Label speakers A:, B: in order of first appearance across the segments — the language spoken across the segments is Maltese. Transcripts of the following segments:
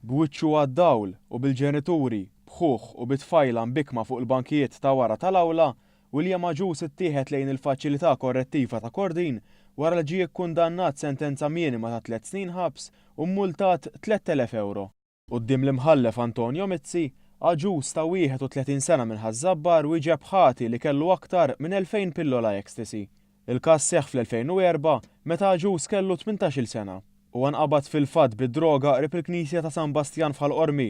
A: B'wiċċu għad-dawl u bil-ġenituri bħuħ u bit-tfajla mbikma fuq il-bankijiet ta' wara tal-awla, William Aġus ittieħed lejn il-faċilità korrettiva ta' Kordin wara li ġie kkundannat sentenza minima ta' 3 snin ħabs u mmultat 3,000 euro. Quddiem l-imħallef Antonio Mizzi, Aġus ta' 31 sena minn Ħażabbar wieġeb ħati li kellu aktar minn 2000 pillola ecstasy. Il-każ seħħ fl-2004 meta Aġus kellu 18-il sena u nqabad fil-fatt bid-droga qrib il-Knisja ta' San Bastjan f'Ħal-Qormi.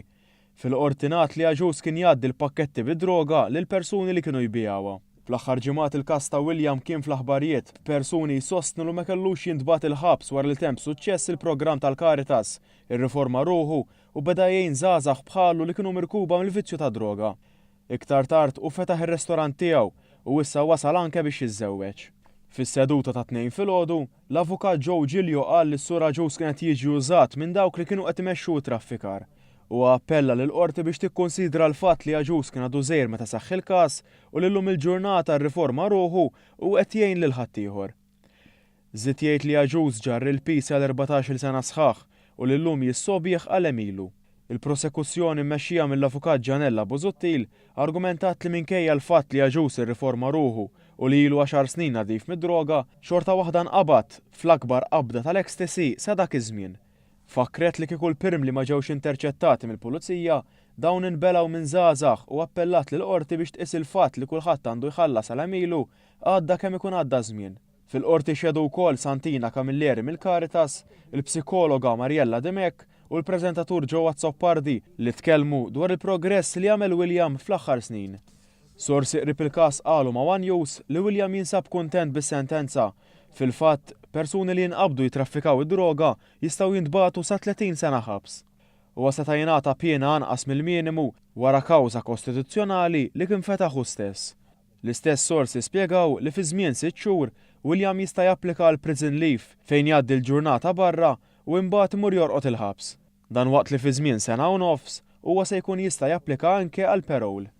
A: Fil-qorti ngħad li Aġus kien jgħaddi l-pakketti bid-droga lil persuni li kienu jbijawha. Fl-aħħar ġimgħat il-każ ta' William kien fl-aħbarijiet persuni jsostnu li ma kellux jintbagħat il-ħabs wara li temm suċċess il-programm tal-Caritas, ir-riforma ruħu u beda jgħin żgħażagħ bħalu li kienu mirkuba mill-vizzju ta' droga. Iktar tard u fetaħ ir-restorant tiegħu u issa wasal anke biex jiżżewweġ. Fis-seduta ta' tnejn filgħodu, l-avukat Joe Giglio qal li s-sur Aġus kienet jiġi użat minn dawk li kienu qed imexxu traffikar u appella lil qorti biex tikkunsidra l-fatt li Aġus kien għadu żgħir meta seħħ il-każ u li llum il-ġurnata r-riforma ruħu u qed jgħin lil ħaddieħor. Żied jgħid li Aġus ġarr il-pis għal 14-il sena sħaħ u li llum jissobieħ għal emilu. Il-prosekuzzjoni mmexxija mill-avukat Ġanella Busuttil argumentat li minkejja l-fatt li Aġus ir-riforma ruħu u li ilu 10 snin nadif mid-droga, xorta waħda nqabad fl-akbar qabda tal-ecstasy sa dak iż-żmien. Fakkret li kieku l-pirm li ma ġewx interċettati mill-pulizija dawn inbelaw minn żgħażagħ u appellat lil qorti biex tqis il-fatt li kulħadd għandu jħallas għal emilu għadda kemm ikun għadda żmien. Fil-qorti xedu wkoll Santina Camilleri mill-Caritas, il-psikologa Mariella Demek u l-preżentatur Joe Azzopardi li tkellmu dwar il-progress li għamel William fl-aħħar snin. Sorsi qrib il-każ qalu ma' One News li William jinsab kuntent bis-sentenza. Fil-fatt, persuni li jinqabdu jitraffikaw id-droga jistgħu jintbagħtu sa 30 sena ħabs. Huwa seta' jingħata pjena anqas mill-minimu wara kawża kostituzzjonali li kien fetaħ hu stess. L-istess sorsi spjegaw li fi żmien 6 xhur William jista' japplika għal prison leave fejn jgħaddi l-ġurnata barra u imbagħad imur jorqod il-ħabs. Dan waqt li fi żmien sena u nofs huwa se jkun jista' japplika anke għal parole.